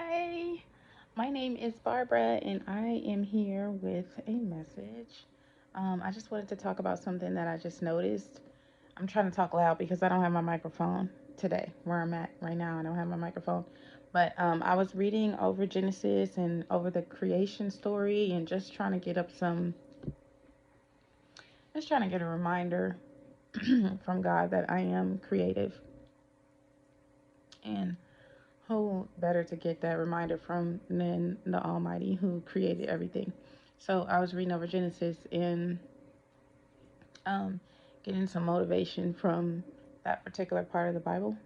Hi, my name is Barbara, and I am here with a message. I just wanted to talk about something that I just noticed. I'm trying to talk loud because I don't have my microphone today. Where I'm at right now, I don't have my microphone. But I was reading over Genesis and over the creation story, and just trying to get a reminder from God that I am creative, and who better to get that reminder from than the Almighty who created everything? So I was reading over Genesis and um, getting some motivation from that particular part of the Bible.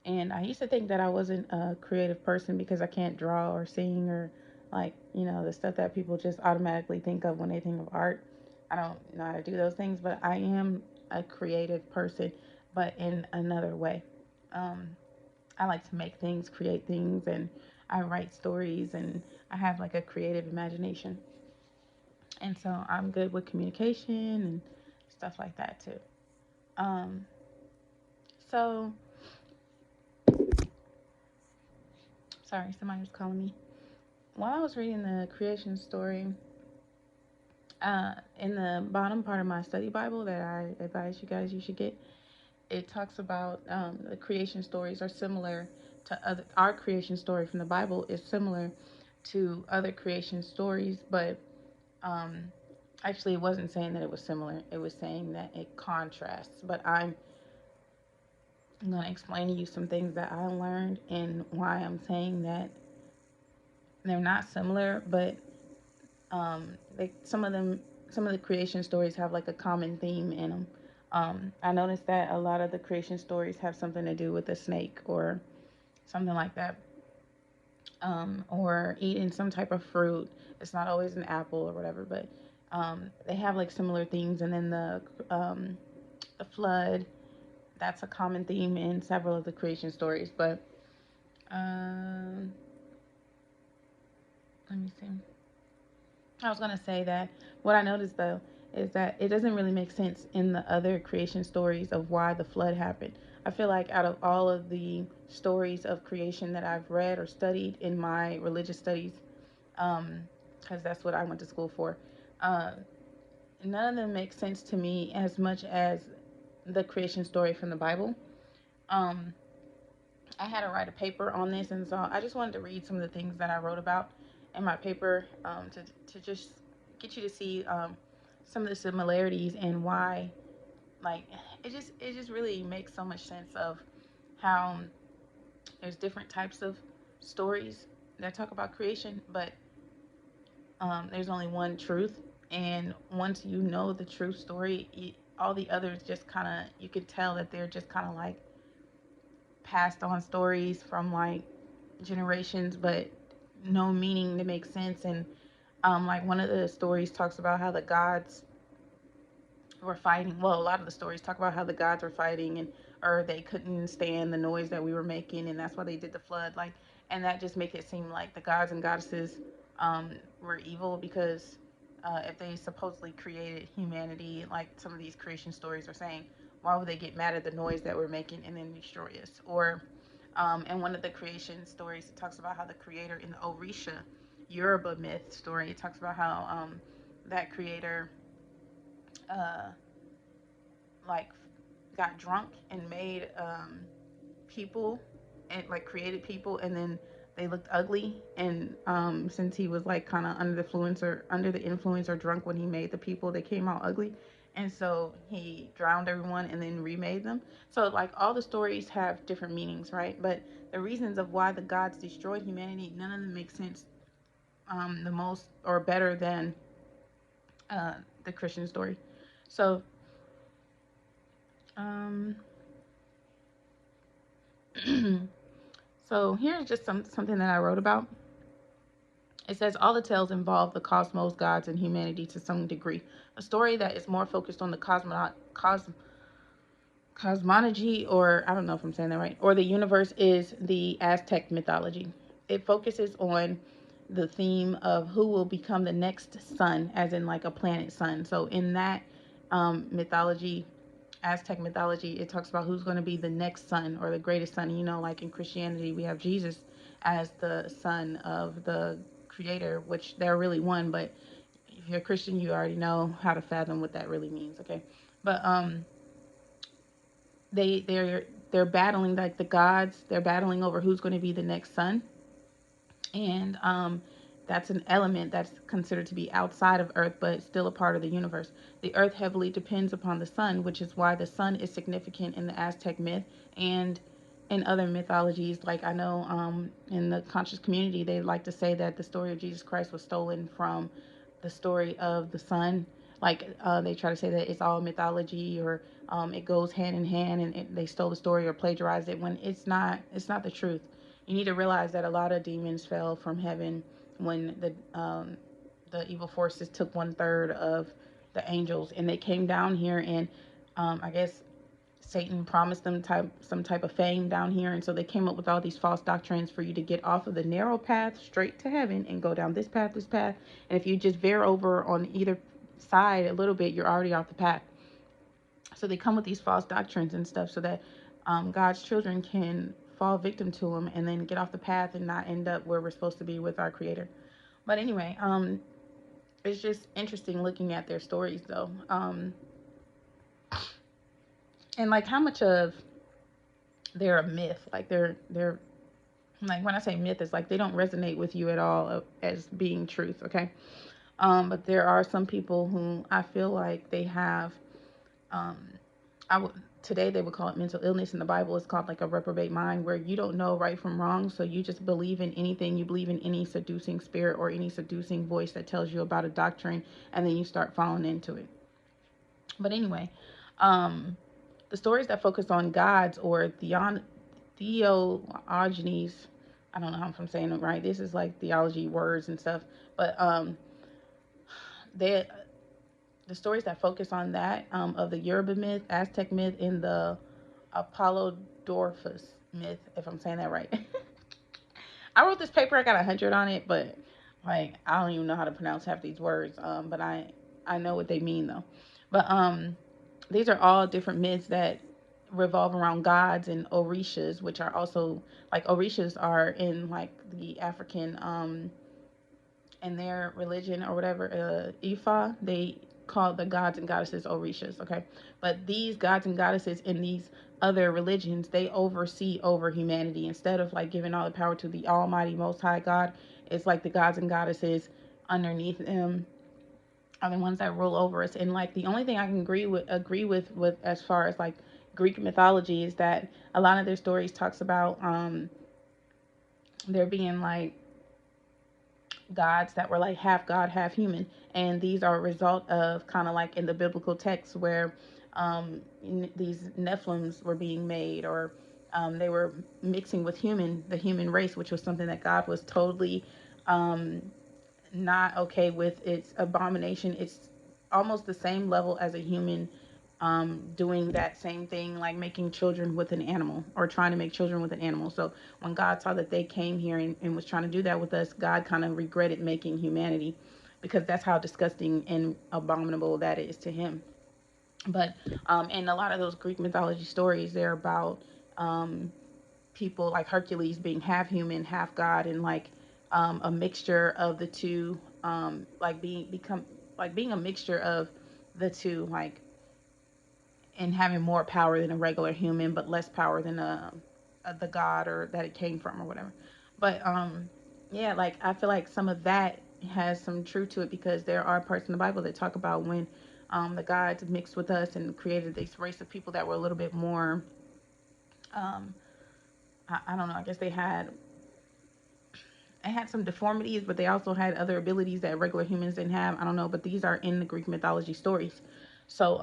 And I used to think that I wasn't a creative person because I can't draw or sing or the stuff that people just automatically think of when they think of art. I don't know how to do those things, but I am a creative person, but in another way. Um, I like to make things, create things, and I write stories, and I have like a creative imagination. And so I'm good with communication and stuff like that too. Um, so, sorry, somebody was calling me. While I was reading the creation story, in the bottom part of my study Bible that I advise you should get, it talks about the creation stories are similar to our creation story from the Bible is similar to other creation stories, but Um, actually, it wasn't saying that it was similar. It was saying that it contrasts. But I'm going to explain to you some things that I learned and why I'm saying that they're not similar, but some of the creation stories have like a common theme in them. I noticed that a lot of the creation stories have something to do with a snake or something like that, or eating some type of fruit. It's not always an apple or whatever, but they have like similar themes. And then the flood, that's a common theme in several of the creation stories. But um, let me see. I was gonna say that what I noticed though is that it doesn't really make sense in the other creation stories of why the flood happened. I feel like out of all of the stories of creation that I've read or studied in my religious studies, because that's what I went to school for. Uh, None of them make sense to me as much as the creation story from the Bible. Um, I had to write a paper on this, and so I just wanted to read some of the things that I wrote about in my paper, to just get you to see some of the similarities and why, like, it just really makes so much sense of how there's different types of stories that talk about creation, but there's only one truth, and once you know the true story, all the others just kind of, you can tell that they're just kind of like passed on stories from like generations, but no meaning to make sense. And like one of the stories talks about how the gods were fighting. Well, a lot of the stories talk about how the gods were fighting, and or they couldn't stand the noise that we were making, and that's why they did the flood. Like, and that just make it seem like the gods and goddesses were evil because if they supposedly created humanity, like some of these creation stories are saying, why would they get mad at the noise that we're making and then destroy us? Or in one of the creation stories, it talks about how the creator in the Orisha Yoruba myth story, it talks about how that creator uh, like got drunk and made people and like created people, and then they looked ugly. And since he was like kind of under the influence or drunk when he made the people, they came out ugly. And so he drowned everyone and then remade them. So like all the stories have different meanings, right? But the reasons of why the gods destroyed humanity, none of them make sense the most or better than uh, the Christian story. So um, so here's just something that I wrote about. It says all the tales involve the cosmos, gods, and humanity to some degree. A story that is more focused on the cosmology, or I don't know if I'm saying that right, or the universe is the Aztec mythology. It focuses on the theme of who will become the next sun, as in like a planet sun. So in that mythology, Aztec mythology, it talks about who's going to be the next son or the greatest son. You know, like in Christianity, we have Jesus as the son of the creator, which they're really one, but if you're a Christian, you already know how to fathom what that really means, okay? But they're battling like the gods. They're battling over who's going to be the next son, and that's an element that's considered to be outside of Earth, but still a part of the universe. The Earth heavily depends upon the sun, which is why the sun is significant in the Aztec myth and in other mythologies. Like I know in the conscious community, they like to say that the story of Jesus Christ was stolen from the story of the sun. Like they try to say that it's all mythology or it goes hand in hand, and they stole the story or plagiarized it when it's not. It's not the truth. You need to realize that a lot of demons fell from heaven when the evil forces took 1/3 of the angels, and they came down here, and I guess Satan promised them some type of fame down here, and so they came up with all these false doctrines for you to get off of the narrow path straight to heaven and go down this path, this path. And if you just veer over on either side a little bit, you're already off the path. So they come with these false doctrines and stuff so that God's children can fall victim to them and then get off the path and not end up where we're supposed to be with our Creator. But anyway, it's just interesting looking at their stories though, and like how much of they're a myth. Like they're like when I say myth, it's like they don't resonate with you at all as being truth. Okay, but there are some people who I feel like they have um, I would today they would call it mental illness. In the Bible it's called like a reprobate mind, where you don't know right from wrong, so you just believe in anything. You believe in any seducing spirit or any seducing voice that tells you about a doctrine, and then you start falling into it. But anyway, um the stories that focus on gods or theogonies, I don't know if I'm saying it right, this is like theology words and stuff, but they the stories that focus on that of the Yoruba myth, Aztec myth, and the Apollodorphus myth, if I'm saying that right. I wrote this paper, I got 100 on it, but like I don't even know how to pronounce half these words. But I know what they mean though. But these are all different myths that revolve around gods and orishas, which are also like orishas are in like the African in their religion or whatever, Ifa, they call the gods and goddesses orishas, okay? But these gods and goddesses in these other religions, they oversee over humanity. Instead of like giving all the power to the almighty most high God, it's like the gods and goddesses underneath them are the ones that rule over us. And like the only thing I can agree with as far as like Greek mythology is that a lot of their stories talks about there being like gods that were like half god, half human, and these are a result of kind of like in the biblical text where these Nephilims were being made, or they were mixing with the human race, which was something that God was totally um, not okay with. It's abomination. It's almost the same level as a human doing that same thing, like making children with an animal or trying to make children with an animal. So when God saw that they came here and was trying to do that with us, God kind of regretted making humanity because that's how disgusting and abominable that is to him. But in a lot of those Greek mythology stories, they're about um, people like Hercules being half human, half God, and like a mixture of the two, like being a mixture of the two, like and having more power than a regular human, but less power than the god or that it came from or whatever. But yeah, like I feel like some of that has some truth to it because there are parts in the Bible that talk about when the gods mixed with us and created this race of people that were a little bit more. Um, I don't know. I guess they had some deformities, but they also had other abilities that regular humans didn't have. I don't know, but these are in the Greek mythology stories. So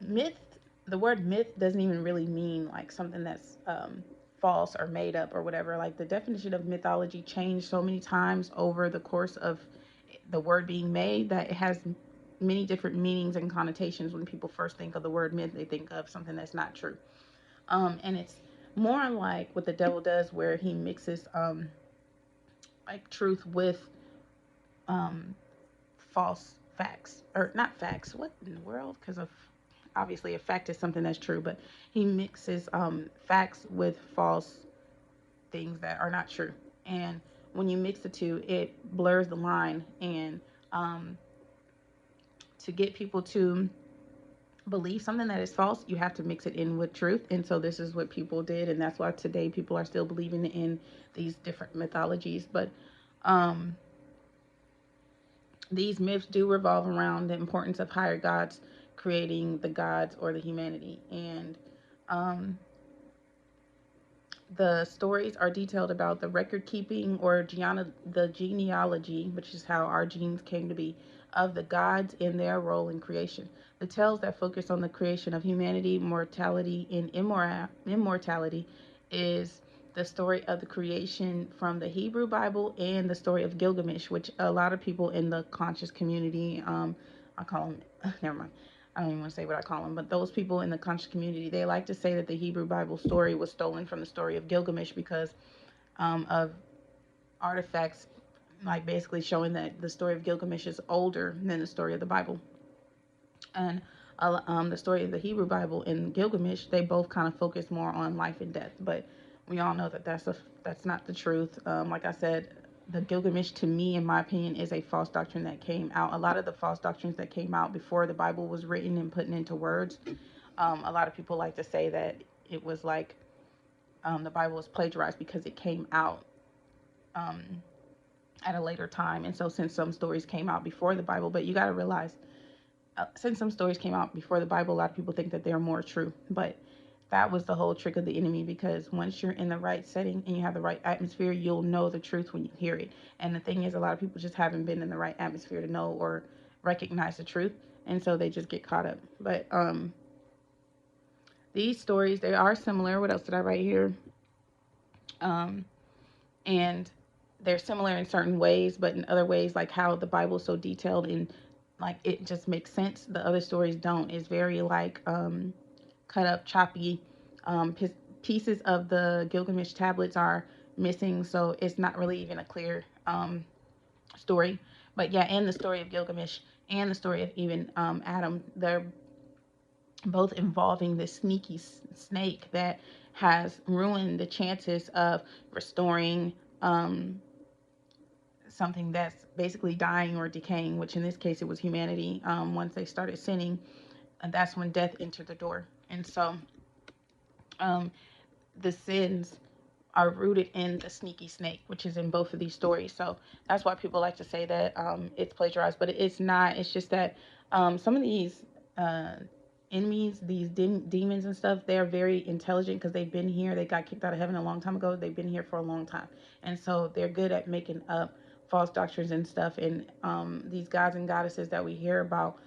myth, the word myth doesn't even really mean like something that's false or made up or whatever. Like the definition of mythology changed so many times over the course of the word being made that it has many different meanings and connotations. When people first think of the word myth, they think of something that's not true. And it's more like what the devil does, where he mixes like truth with um, false facts, or not facts. What in the world? Because of obviously a fact is something that's true, but he mixes facts with false things that are not true. And when you mix the two, it blurs the line. And um, to get people to believe something that is false, you have to mix it in with truth. And so this is what people did, and that's why today people are still believing in these different mythologies. But um, these myths do revolve around the importance of higher gods creating the gods or the humanity. And um, the stories are detailed about the record keeping or the genealogy, which is how our genes came to be, of the gods and their role in creation. The tales that focus on the creation of humanity, mortality, and immortality is the story of the creation from the Hebrew Bible and the story of Gilgamesh, which a lot of people in the conscious community, I call them, never mind. I don't even want to say what I call them, but those people in the conscious community, they like to say that the Hebrew Bible story was stolen from the story of Gilgamesh because of artifacts, like basically showing that the story of Gilgamesh is older than the story of the Bible. And the story of the Hebrew Bible and Gilgamesh, they both kind of focus more on life and death. But we all know that that's not the truth. Like I said, the Gilgamesh, to me, in my opinion, is a false doctrine that came out. A lot of the false doctrines that came out before the Bible was written and put into words. A lot of people like to say that it was like the Bible was plagiarized because it came out um, at a later time. And so, since some stories came out before the Bible, but you got to realize since some stories came out before the Bible, a lot of people think that they're more true. But that was the whole trick of the enemy, because once you're in the right setting and you have the right atmosphere, you'll know the truth when you hear it. And the thing is, a lot of people just haven't been in the right atmosphere to know or recognize the truth. And so they just get caught up. But these stories, they are similar. What else did I write here? Um, and they're similar in certain ways, but in other ways, like how the Bible is so detailed and like it just makes sense. The other stories don't. It's very like cut up, choppy. Pieces of the Gilgamesh tablets are missing, so it's not really even a clear story. But yeah, and the story of Gilgamesh and the story of even Adam, they're both involving this sneaky snake that has ruined the chances of restoring something that's basically dying or decaying, which in this case it was humanity. Once they started sinning, and that's when death entered the door. And so um, the sins are rooted in the sneaky snake, which is in both of these stories. So that's why people like to say that it's plagiarized, but it's not. It's just that some of these uh, enemies, these demons and stuff, they're very intelligent because they've been here. They got kicked out of heaven a long time ago. They've been here for a long time. And so they're good at making up false doctrines and stuff. And these gods and goddesses that we hear about,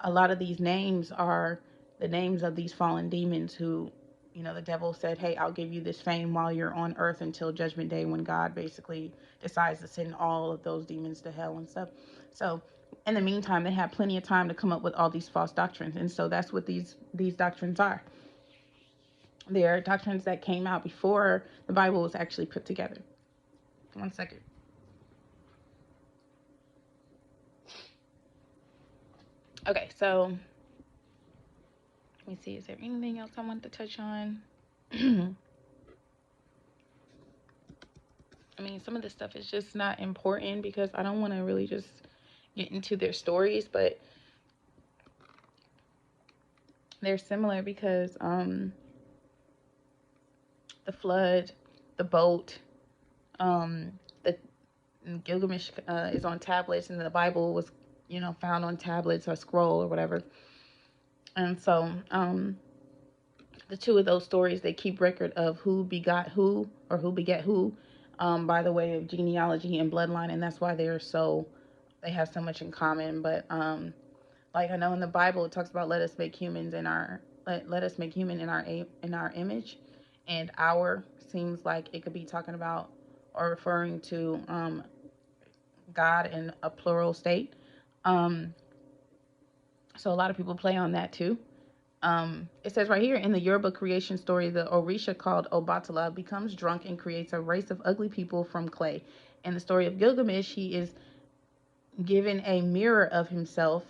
a lot of these names are the names of these fallen demons who, the devil said, hey, I'll give you this fame while you're on earth until judgment day, when God basically decides to send all of those demons to hell and stuff. So in the meantime, they have plenty of time to come up with all these false doctrines. And so that's what these doctrines are. They're doctrines that came out before the Bible was actually put together. One second. Okay, so let me see. Is there anything else I want to touch on? I mean, some of this stuff is just not important because I don't want to really just get into their stories, but they're similar because the flood, the boat, the Gilgamesh is on tablets, and the Bible was, found on tablets or scroll or whatever. And so the two of those stories, they keep record of who begot who or who beget who, by the way of genealogy and bloodline, and that's why they have so much in common. But like I know in the Bible it talks about let us make humans in our let us make human in our image, and our seems like it could be talking about or referring to God in a plural state. Um, so a lot of people play on that too. It says right here in the Yoruba creation story, the Orisha called Obatala becomes drunk and creates a race of ugly people from clay. In the story of Gilgamesh, he is given a mirror of himself,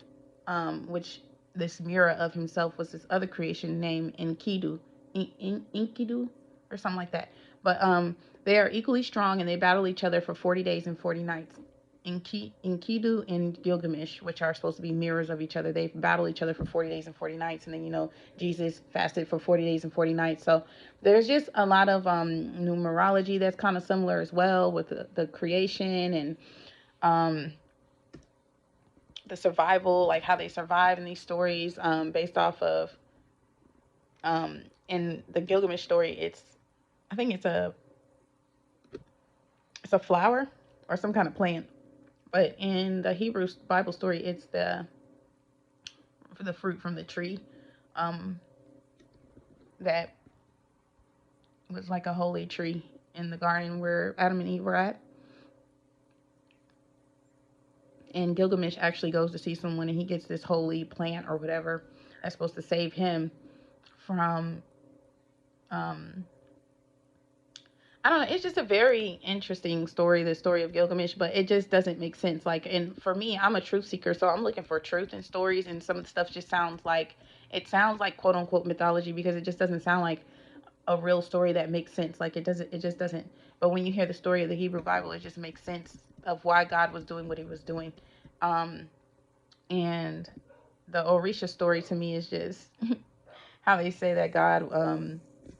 which this mirror of himself was this other creation named Enkidu, Enkidu, or something like that. But they are equally strong and they battle each other for 40 days and 40 nights. Enkidu and Gilgamesh, which are supposed to be mirrors of each other, they battle each other for 40 days and 40 nights. And then, Jesus fasted for 40 days and 40 nights. So there's just a lot of numerology that's kind of similar as well with the creation and um, the survival, like how they survive in these stories, based off of in the Gilgamesh story, I think it's a flower or some kind of plant, but in the Hebrew Bible story, it's the fruit from the tree, um, that was like a holy tree in the garden where Adam and Eve were at. And Gilgamesh actually goes to see someone, and he gets this holy plant or whatever that's supposed to save him from um, I don't know. It's just a very interesting story, the story of Gilgamesh, but it just doesn't make sense. Like, and for me, I'm a truth seeker, so I'm looking for truth in stories, and some of the stuff just sounds like quote unquote mythology because it just doesn't sound like a real story that makes sense. Like, it just doesn't. But when you hear the story of the Hebrew Bible, it just makes sense of why God was doing what He was doing. Um, and the Orisha story to me is just how they say that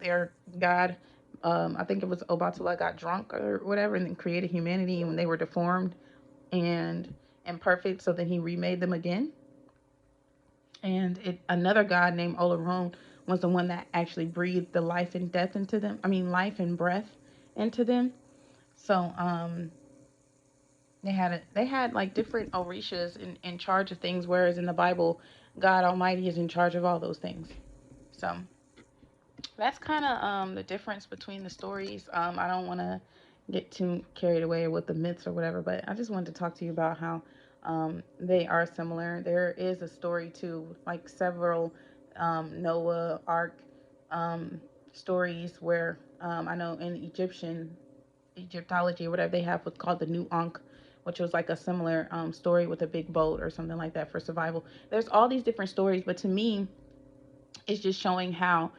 their God, I think it was Obatala got drunk or whatever, and then created humanity when they were deformed and imperfect, so then he remade them again. And another God named Olaron was the one that actually breathed the life and death into them. I mean, life and breath into them. So they had like different Orishas in charge of things, whereas in the Bible, God Almighty is in charge of all those things. So that's kind of the difference between the stories. I don't want to get too carried away with the myths or whatever, but I just wanted to talk to you about how they are similar. There is a story too, like several Noah Ark um, stories where I know in Egyptology or whatever they have what's called the New Ankh, which was like a similar story with a big boat or something like that for survival. There's all these different stories, but to me, it's just showing how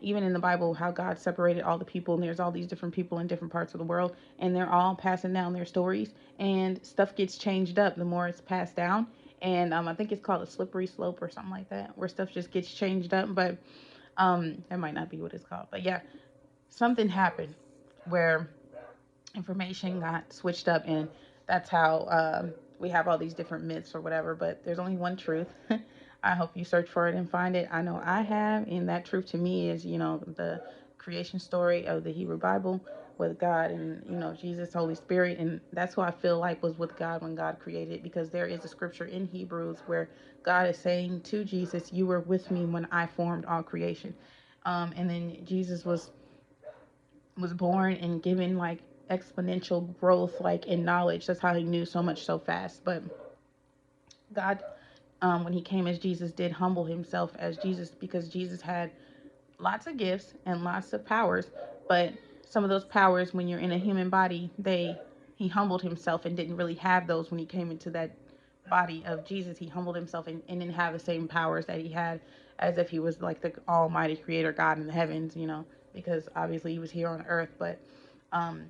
even in the Bible, how God separated all the people, and there's all these different people in different parts of the world, and they're all passing down their stories, and stuff gets changed up the more it's passed down. And I think it's called a slippery slope or something like that, where stuff just gets changed up. But that might not be what it's called. But yeah, something happened where information got switched up, and that's how we have all these different myths or whatever. But there's only one truth. I hope you search for it and find it. I know I have, and that truth to me is, the creation story of the Hebrew Bible with God and, Jesus, Holy Spirit. And that's who I feel like was with God when God created, because there is a scripture in Hebrews where God is saying to Jesus, "You were with me when I formed all creation." And then Jesus was born and given like exponential growth, like in knowledge. That's how he knew so much so fast. But God, when he came as Jesus, did humble himself as Jesus, because Jesus had lots of gifts and lots of powers, but some of those powers, when you're in a human body, he humbled himself and didn't really have those when he came into that body of Jesus. He humbled himself and didn't have the same powers that he had as if he was like the almighty creator God in the heavens, because obviously he was here on earth. But um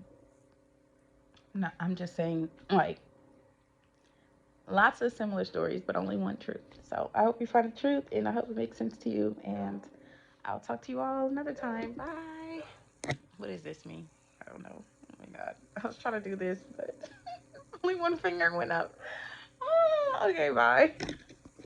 no, I'm just saying, like, lots of similar stories, but only one truth. So I hope you find the truth, and I hope it makes sense to you. And I'll talk to you all another time. Bye. What does this mean? I don't know. Oh my god. I was trying to do this, but only one finger went up. Oh, okay, bye.